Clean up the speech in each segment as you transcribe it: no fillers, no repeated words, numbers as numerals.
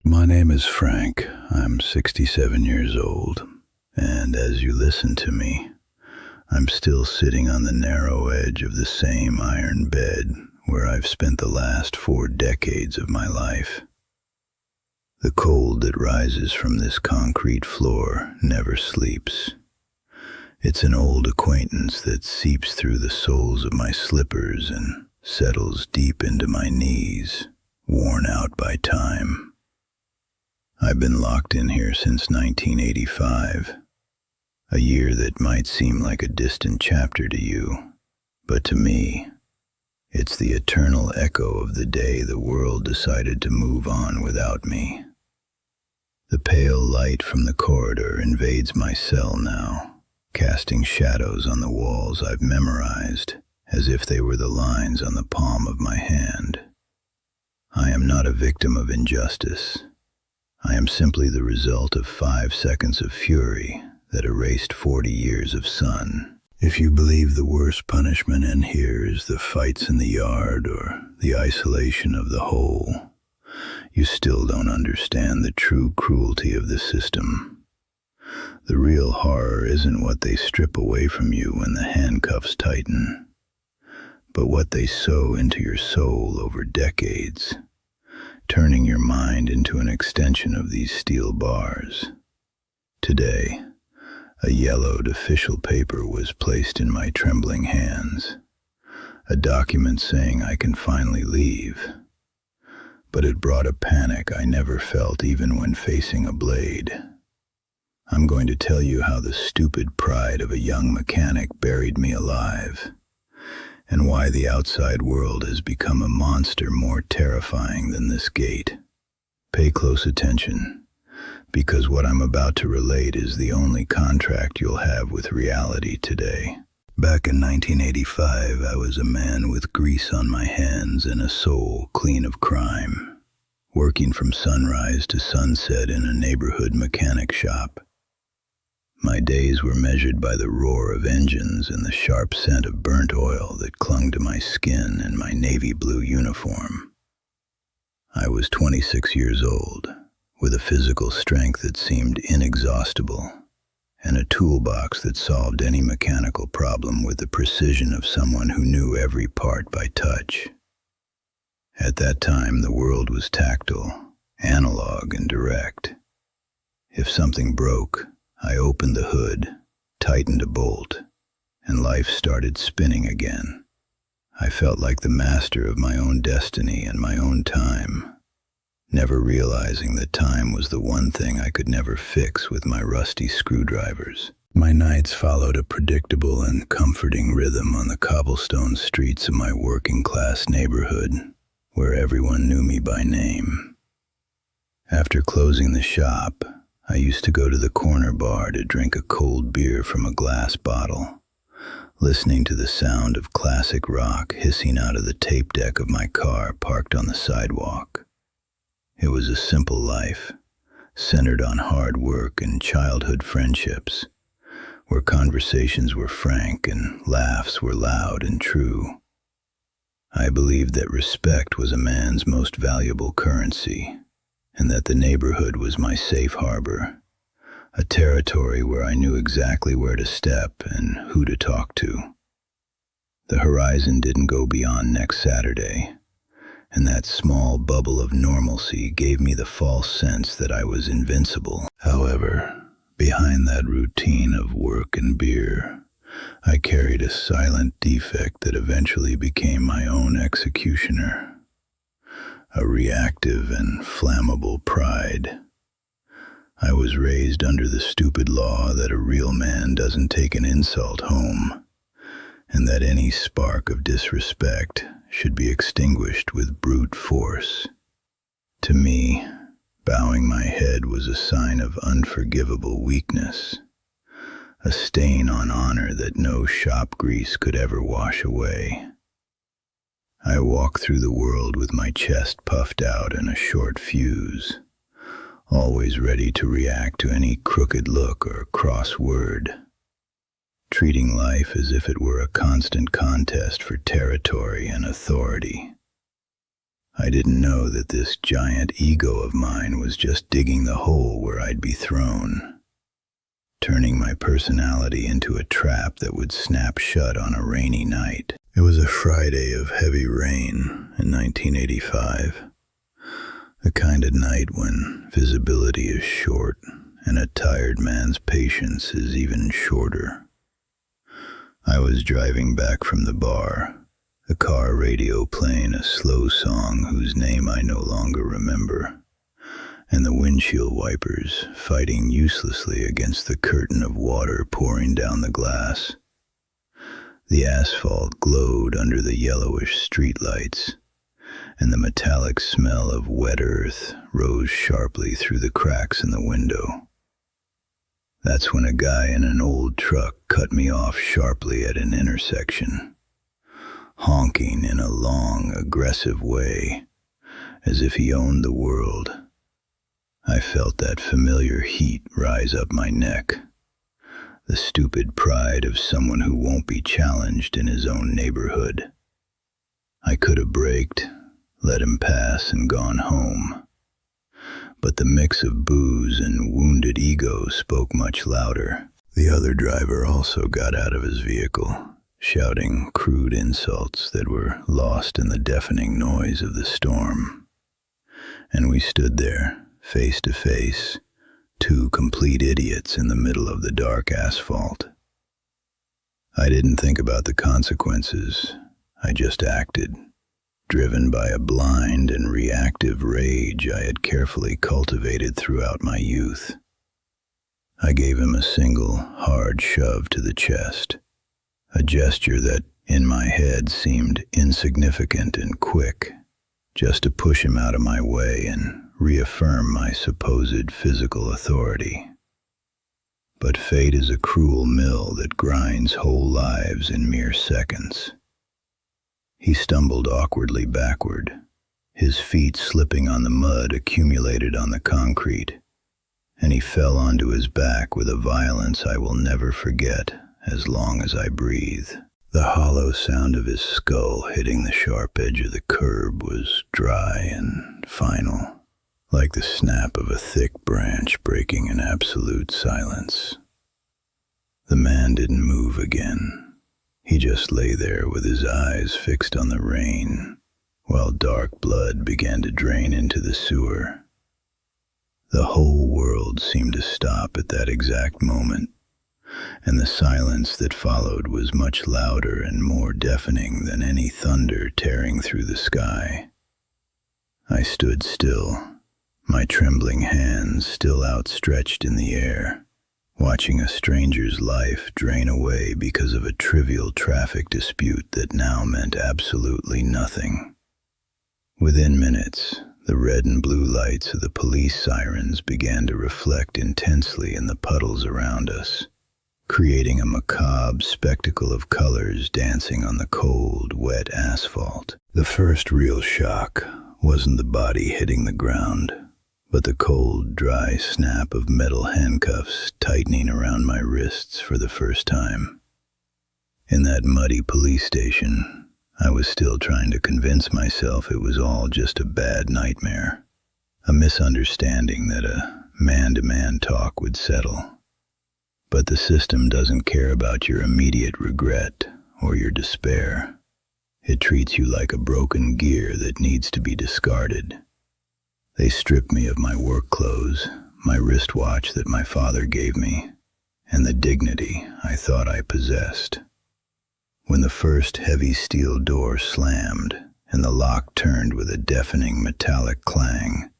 My name is Frank. I'm 67 years old, and as you listen to me, I'm still sitting on the narrow edge of the same iron bed where I've spent the last 4 decades of my life. The cold that rises from this concrete floor never sleeps. It's an old acquaintance that seeps through the soles of my slippers and settles deep into my knees, worn out by time. I've been locked in here since 1985, a year that might seem like a distant chapter to you, but to me, it's the eternal echo of the day the world decided to move on without me. The pale light from the corridor invades my cell now, casting shadows on the walls I've memorized as if they were the lines on the palm of my hand. I am not a victim of injustice. I am simply the result of 5 seconds of fury that erased 40 years of sun. If you believe the worst punishment in here is the fights in the yard or the isolation of the hole, you still don't understand the true cruelty of the system. The real horror isn't what they strip away from you when the handcuffs tighten, but what they sow into your soul over decades, turning your mind into an extension of these steel bars. Today, a yellowed official paper was placed in my trembling hands, a document saying I can finally leave. But it brought a panic I never felt even when facing a blade. I'm going to tell you how the stupid pride of a young mechanic buried me alive, and why the outside world has become a monster more terrifying than this gate. Pay close attention, because what I'm about to relate is the only contract you'll have with reality today. Back in 1985, I was a man with grease on my hands and a soul clean of crime, working from sunrise to sunset in a neighborhood mechanic shop. My days were measured by the roar of engines and the sharp scent of burnt oil that clung to my skin and my navy blue uniform. I was 26 years old, with a physical strength that seemed inexhaustible, and a toolbox that solved any mechanical problem with the precision of someone who knew every part by touch. At that time, the world was tactile, analog, and direct. If something broke, I opened the hood, tightened a bolt, and life started spinning again. I felt like the master of my own destiny and my own time, never realizing that time was the one thing I could never fix with my rusty screwdrivers. My nights followed a predictable and comforting rhythm on the cobblestone streets of my working-class neighborhood, where everyone knew me by name. After closing the shop, I used to go to the corner bar to drink a cold beer from a glass bottle, listening to the sound of classic rock hissing out of the tape deck of my car parked on the sidewalk. It was a simple life, centered on hard work and childhood friendships, where conversations were frank and laughs were loud and true. I believed that respect was a man's most valuable currency, and that the neighborhood was my safe harbor, a territory where I knew exactly where to step and who to talk to. The horizon didn't go beyond next Saturday, and that small bubble of normalcy gave me the false sense that I was invincible. However, behind that routine of work and beer, I carried a silent defect that eventually became my own executioner. A reactive and flammable pride. I was raised under the stupid law that a real man doesn't take an insult home, and that any spark of disrespect should be extinguished with brute force. To me, bowing my head was a sign of unforgivable weakness, a stain on honor that no shop grease could ever wash away. I walked through the world with my chest puffed out and a short fuse, always ready to react to any crooked look or cross word, treating life as if it were a constant contest for territory and authority. I didn't know that this giant ego of mine was just digging the hole where I'd be thrown, turning my personality into a trap that would snap shut on a rainy night. It was a Friday of heavy rain in 1985, the kind of night when visibility is short and a tired man's patience is even shorter. I was driving back from the bar, the car radio playing a slow song whose name I no longer remember, and the windshield wipers fighting uselessly against the curtain of water pouring down the glass. The asphalt glowed under the yellowish streetlights, and the metallic smell of wet earth rose sharply through the cracks in the window. That's when a guy in an old truck cut me off sharply at an intersection, honking in a long, aggressive way, as if he owned the world. I felt that familiar heat rise up my neck, the stupid pride of someone who won't be challenged in his own neighborhood. I could have braked, let him pass, and gone home. But the mix of booze and wounded ego spoke much louder. The other driver also got out of his vehicle, shouting crude insults that were lost in the deafening noise of the storm. And we stood there, face to face, two complete idiots in the middle of the dark asphalt. I didn't think about the consequences. I just acted, driven by a blind and reactive rage I had carefully cultivated throughout my youth. I gave him a single, hard shove to the chest, a gesture that, in my head, seemed insignificant and quick, just to push him out of my way and reaffirm my supposed physical authority. But fate is a cruel mill that grinds whole lives in mere seconds. He stumbled awkwardly backward, his feet slipping on the mud accumulated on the concrete, and he fell onto his back with a violence I will never forget as long as I breathe. The hollow sound of his skull hitting the sharp edge of the curb was dry and final, like the snap of a thick branch breaking in absolute silence. The man didn't move again. He just lay there with his eyes fixed on the rain, while dark blood began to drain into the sewer. The whole world seemed to stop at that exact moment, and the silence that followed was much louder and more deafening than any thunder tearing through the sky. I stood still, my trembling hands still outstretched in the air, watching a stranger's life drain away because of a trivial traffic dispute that now meant absolutely nothing. Within minutes, the red and blue lights of the police sirens began to reflect intensely in the puddles around us, creating a macabre spectacle of colors dancing on the cold, wet asphalt. The first real shock wasn't the body hitting the ground, but the cold, dry snap of metal handcuffs tightening around my wrists for the first time. In that muddy police station, I was still trying to convince myself it was all just a bad nightmare, a misunderstanding that a man-to-man talk would settle. But the system doesn't care about your immediate regret or your despair. It treats you like a broken gear that needs to be discarded. They stripped me of my work clothes, my wristwatch that my father gave me, and the dignity I thought I possessed. When the first heavy steel door slammed and the lock turned with a deafening metallic clang,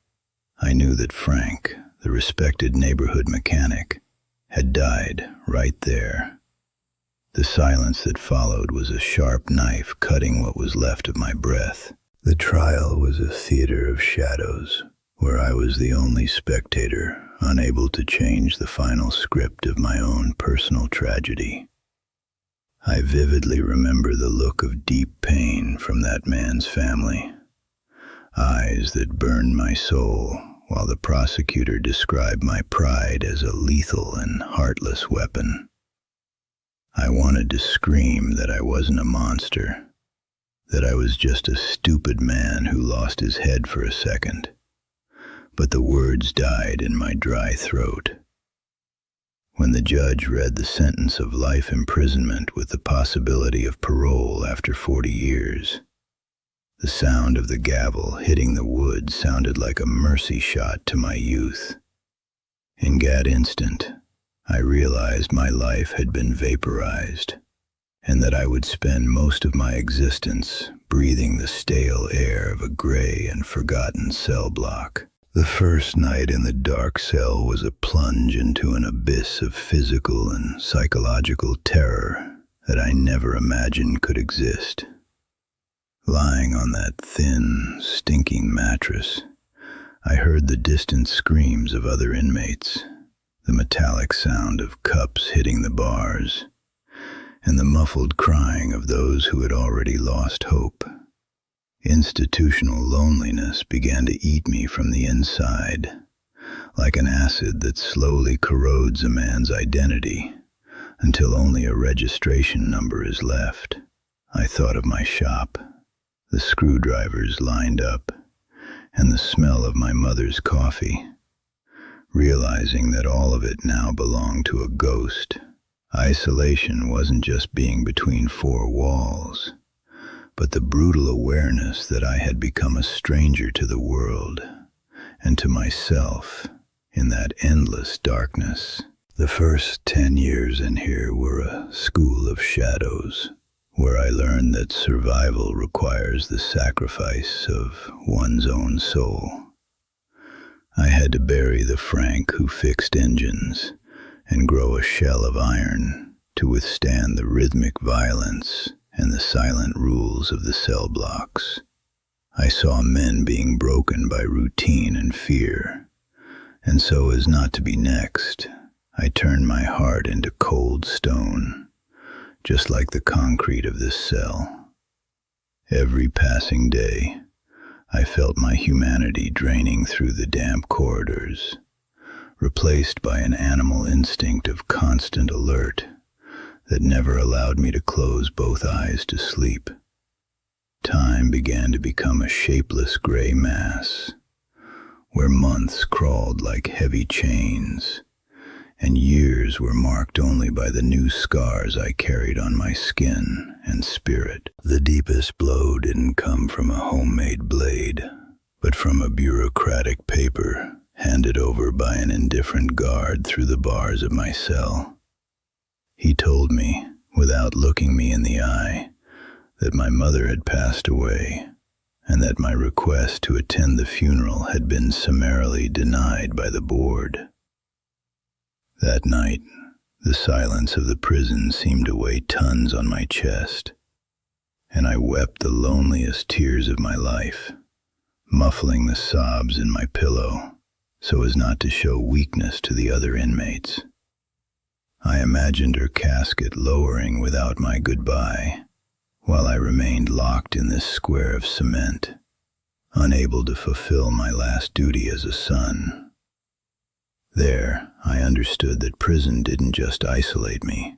I knew that Frank, the respected neighborhood mechanic, had died right there. The silence that followed was a sharp knife cutting what was left of my breath. The trial was a theater of shadows, where I was the only spectator, unable to change the final script of my own personal tragedy. I vividly remember the look of deep pain from that man's family, eyes that burned my soul, while the prosecutor described my pride as a lethal and heartless weapon. I wanted to scream that I wasn't a monster, that I was just a stupid man who lost his head for a second, but the words died in my dry throat. When the judge read the sentence of life imprisonment with the possibility of parole after 40 years, the sound of the gavel hitting the wood sounded like a mercy shot to my youth. In that instant, I realized my life had been vaporized, and that I would spend most of my existence breathing the stale air of a gray and forgotten cell block. The first night in the dark cell was a plunge into an abyss of physical and psychological terror that I never imagined could exist. Lying on that thin, stinking mattress, I heard the distant screams of other inmates, the metallic sound of cups hitting the bars, and the muffled crying of those who had already lost hope. Institutional loneliness began to eat me from the inside, like an acid that slowly corrodes a man's identity until only a registration number is left. I thought of my shop, the screwdrivers lined up, and the smell of my mother's coffee, realizing that all of it now belonged to a ghost. Isolation wasn't just being between four walls, but the brutal awareness that I had become a stranger to the world and to myself in that endless darkness. The first 10 years in here were a school of shadows, where I learned that survival requires the sacrifice of one's own soul. I had to bury the Frank who fixed engines and grow a shell of iron to withstand the rhythmic violence and the silent rules of the cell blocks. I saw men being broken by routine and fear, and so as not to be next, I turned my heart into cold stone, just like the concrete of this cell. Every passing day, I felt my humanity draining through the damp corridors, replaced by an animal instinct of constant alert that never allowed me to close both eyes to sleep. Time began to become a shapeless gray mass, where months crawled like heavy chains, and years were marked only by the new scars I carried on my skin and spirit. The deepest blow didn't come from a homemade blade, but from a bureaucratic paper handed over by an indifferent guard through the bars of my cell. He told me, without looking me in the eye, that my mother had passed away, and that my request to attend the funeral had been summarily denied by the board. That night, the silence of the prison seemed to weigh tons on my chest, and I wept the loneliest tears of my life, muffling the sobs in my pillow so as not to show weakness to the other inmates. I imagined her casket lowering without my goodbye, while I remained locked in this square of cement, unable to fulfill my last duty as a son. There, I understood that prison didn't just isolate me.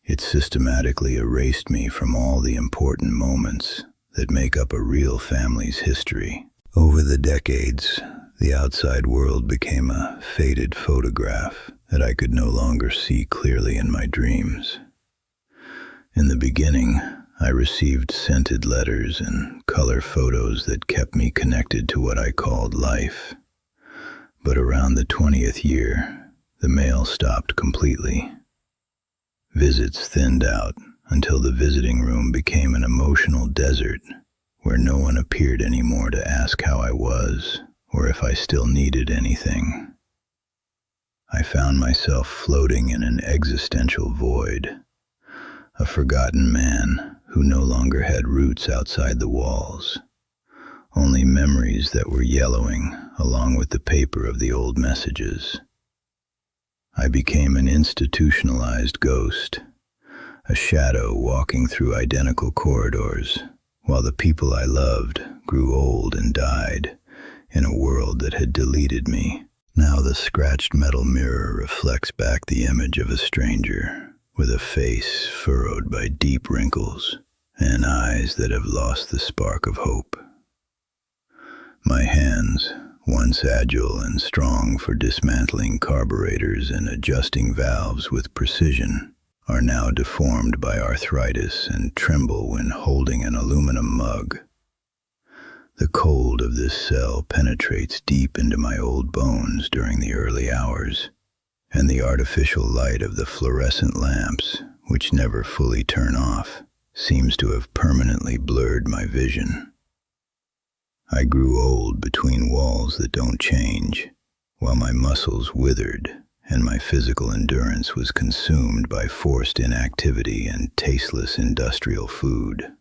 It systematically erased me from all the important moments that make up a real family's history. Over the decades, the outside world became a faded photograph that I could no longer see clearly in my dreams. In the beginning, I received scented letters and color photos that kept me connected to what I called life. But around the 20th year, the mail stopped completely. Visits thinned out until the visiting room became an emotional desert where no one appeared anymore to ask how I was or if I still needed anything. I found myself floating in an existential void, a forgotten man who no longer had roots outside the walls, only memories that were yellowing along with the paper of the old messages. I became an institutionalized ghost, a shadow walking through identical corridors, while the people I loved grew old and died in a world that had deleted me. Now the scratched metal mirror reflects back the image of a stranger with a face furrowed by deep wrinkles and eyes that have lost the spark of hope. My hands, once agile and strong for dismantling carburetors and adjusting valves with precision, are now deformed by arthritis and tremble when holding an aluminum mug. The cold of this cell penetrates deep into my old bones during the early hours, and the artificial light of the fluorescent lamps, which never fully turn off, seems to have permanently blurred my vision. I grew old between walls that don't change, while my muscles withered and my physical endurance was consumed by forced inactivity and tasteless industrial food.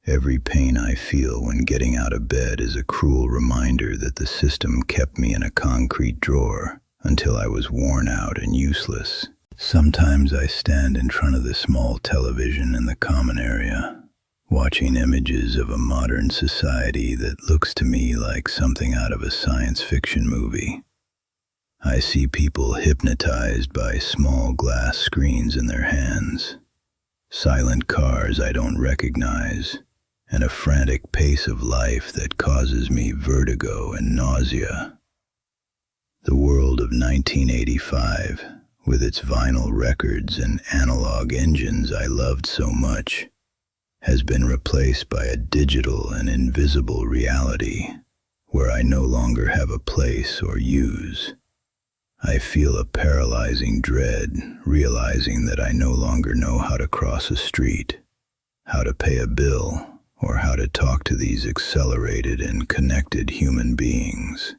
Every pain I feel when getting out of bed is a cruel reminder that the system kept me in a concrete drawer until I was worn out and useless. Sometimes I stand in front of the small television in the common area, watching images of a modern society that looks to me like something out of a science fiction movie. I see people hypnotized by small glass screens in their hands, silent cars I don't recognize, and a frantic pace of life that causes me vertigo and nausea. The world of 1985, with its vinyl records and analog engines I loved so much, has been replaced by a digital and invisible reality where I no longer have a place or use. I feel a paralyzing dread, realizing that I no longer know how to cross a street, how to pay a bill, or how to talk to these accelerated and connected human beings.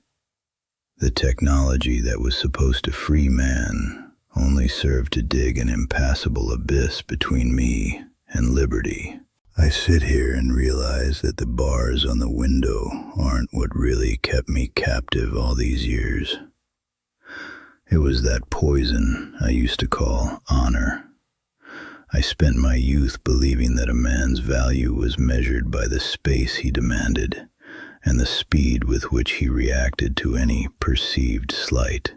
The technology that was supposed to free man only served to dig an impassable abyss between me and liberty. I sit here and realize that the bars on the window aren't what really kept me captive all these years. It was that poison I used to call honor. I spent my youth believing that a man's value was measured by the space he demanded and the speed with which he reacted to any perceived slight.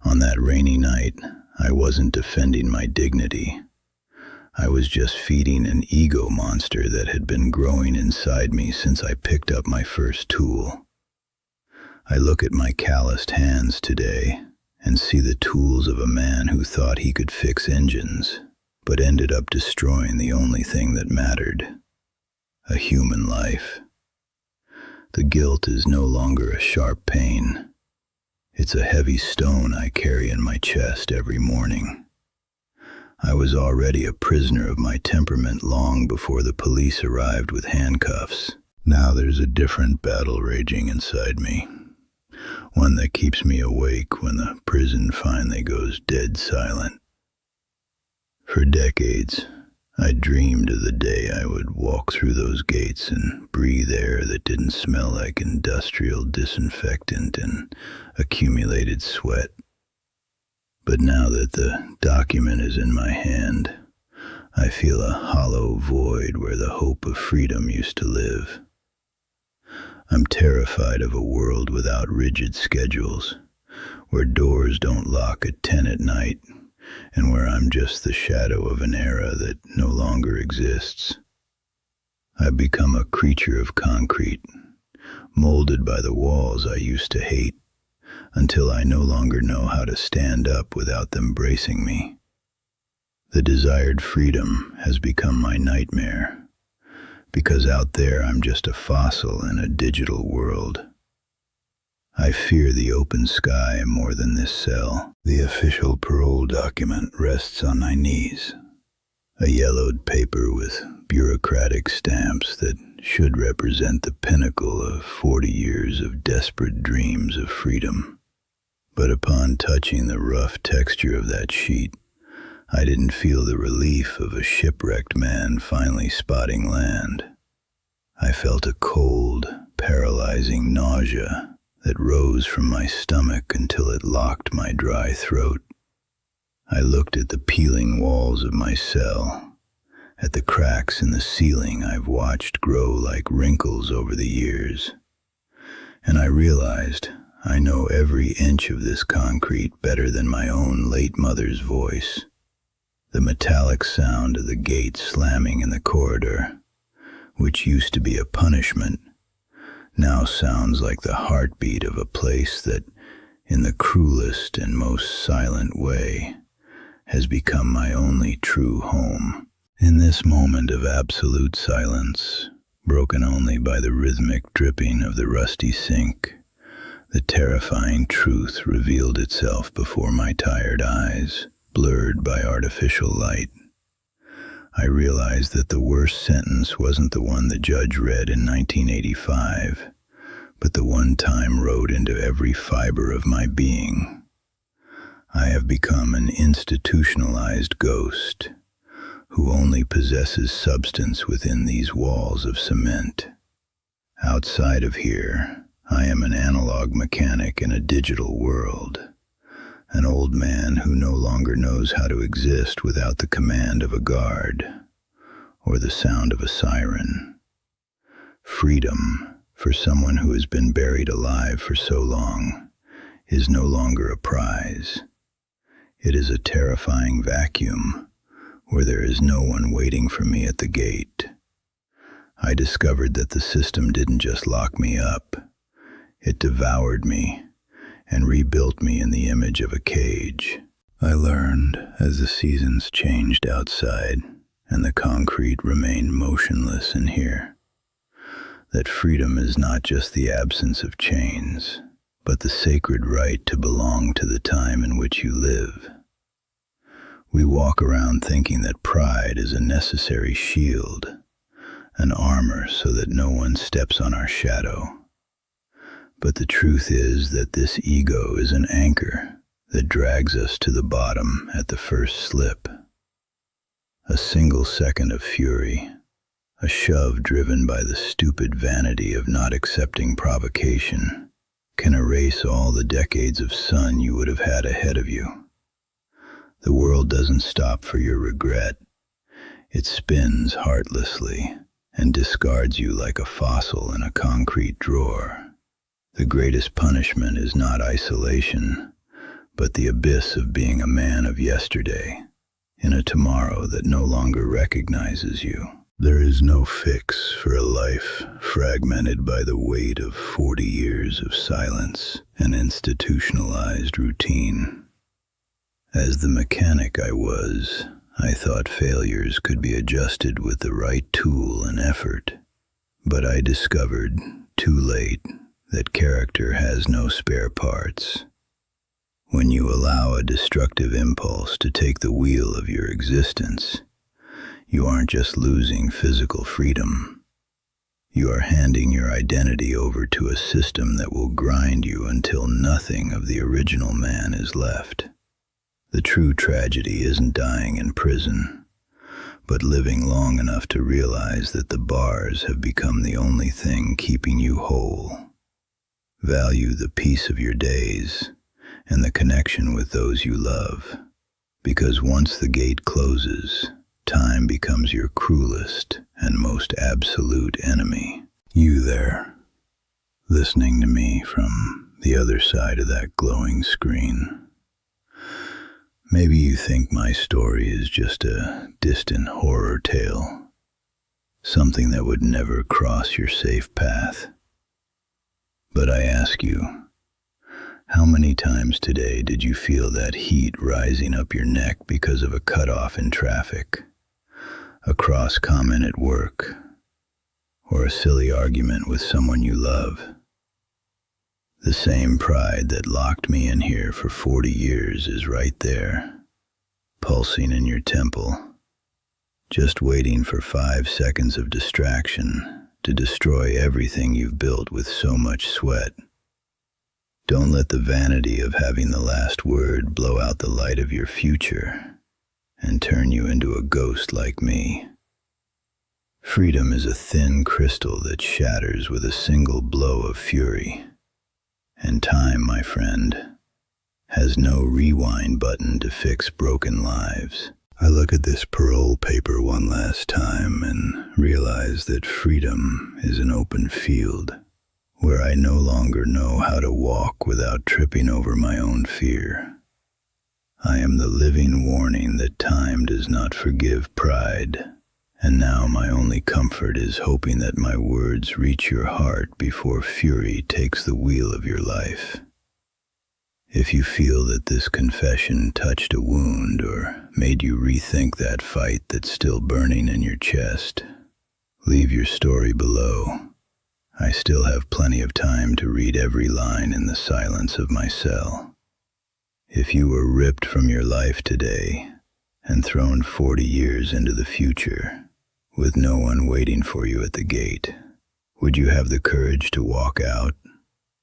On that rainy night, I wasn't defending my dignity. I was just feeding an ego monster that had been growing inside me since I picked up my first tool. I look at my calloused hands today and see the tools of a man who thought he could fix engines, but ended up destroying the only thing that mattered, a human life. The guilt is no longer a sharp pain. It's a heavy stone I carry in my chest every morning. I was already a prisoner of my temperament long before the police arrived with handcuffs. Now there's a different battle raging inside me, one that keeps me awake when the prison finally goes dead silent. For decades, I dreamed of the day I would walk through those gates and breathe air that didn't smell like industrial disinfectant and accumulated sweat. But now that the document is in my hand, I feel a hollow void where the hope of freedom used to live. I'm terrified of a world without rigid schedules, where doors don't lock at 10 at night, and where I'm just the shadow of an era that no longer exists. I've become a creature of concrete, molded by the walls I used to hate, until I no longer know how to stand up without them bracing me. The desired freedom has become my nightmare, because out there I'm just a fossil in a digital world. I fear the open sky more than this cell. The official parole document rests on my knees, a yellowed paper with bureaucratic stamps that should represent the pinnacle of 40 years of desperate dreams of freedom. But upon touching the rough texture of that sheet, I didn't feel the relief of a shipwrecked man finally spotting land. I felt a cold, paralyzing nausea that rose from my stomach until it locked my dry throat. I looked at the peeling walls of my cell, at the cracks in the ceiling I've watched grow like wrinkles over the years, and I realized I know every inch of this concrete better than my own late mother's voice. The metallic sound of the gate slamming in the corridor, which used to be a punishment, now sounds like the heartbeat of a place that, in the cruelest and most silent way, has become my only true home. In this moment of absolute silence, broken only by the rhythmic dripping of the rusty sink, the terrifying truth revealed itself before my tired eyes, blurred by artificial light. I realized that the worst sentence wasn't the one the judge read in 1985, but the one time wrote into every fiber of my being. I have become an institutionalized ghost who only possesses substance within these walls of cement. Outside of here, I am an analog mechanic in a digital world, an old man who no longer knows how to exist without the command of a guard or the sound of a siren. Freedom, for someone who has been buried alive for so long, is no longer a prize. It is a terrifying vacuum where there is no one waiting for me at the gate. I discovered that the system didn't just lock me up, it devoured me and rebuilt me in the image of a cage. I learned, as the seasons changed outside and the concrete remained motionless in here, that freedom is not just the absence of chains, but the sacred right to belong to the time in which you live. We walk around thinking that pride is a necessary shield, an armor so that no one steps on our shadow. But the truth is that this ego is an anchor that drags us to the bottom at the first slip. A single second of fury, a shove driven by the stupid vanity of not accepting provocation, can erase all the decades of sun you would have had ahead of you. The world doesn't stop for your regret. It spins heartlessly and discards you like a fossil in a concrete drawer. The greatest punishment is not isolation, but the abyss of being a man of yesterday, in a tomorrow that no longer recognizes you. There is no fix for a life fragmented by the weight of 40 years of silence and institutionalized routine. As the mechanic I was, I thought failures could be adjusted with the right tool and effort, but I discovered, too late, that character has no spare parts. When you allow a destructive impulse to take the wheel of your existence, you aren't just losing physical freedom. You are handing your identity over to a system that will grind you until nothing of the original man is left. The true tragedy isn't dying in prison, but living long enough to realize that the bars have become the only thing keeping you whole. Value the peace of your days and the connection with those you love, because once the gate closes, time becomes your cruelest and most absolute enemy. You there, listening to me from the other side of that glowing screen. Maybe you think my story is just a distant horror tale, something that would never cross your safe path. But I ask you, how many times today did you feel that heat rising up your neck because of a cutoff in traffic, a cross comment at work, or a silly argument with someone you love? The same pride that locked me in here for 40 years is right there, pulsing in your temple, just waiting for 5 seconds of distraction to destroy everything you've built with so much sweat. Don't let the vanity of having the last word blow out the light of your future and turn you into a ghost like me. Freedom is a thin crystal that shatters with a single blow of fury. And time, my friend, has no rewind button to fix broken lives. I look at this parole paper one last time and realize that freedom is an open field where I no longer know how to walk without tripping over my own fear. I am the living warning that time does not forgive pride, and now my only comfort is hoping that my words reach your heart before fury takes the wheel of your life. If you feel that this confession touched a wound or made you rethink that fight that's still burning in your chest, leave your story below. I still have plenty of time to read every line in the silence of my cell. If you were ripped from your life today and thrown 40 years into the future, with no one waiting for you at the gate, would you have the courage to walk out,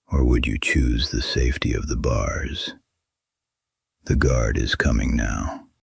or would you choose the safety of the bars? The guard is coming now.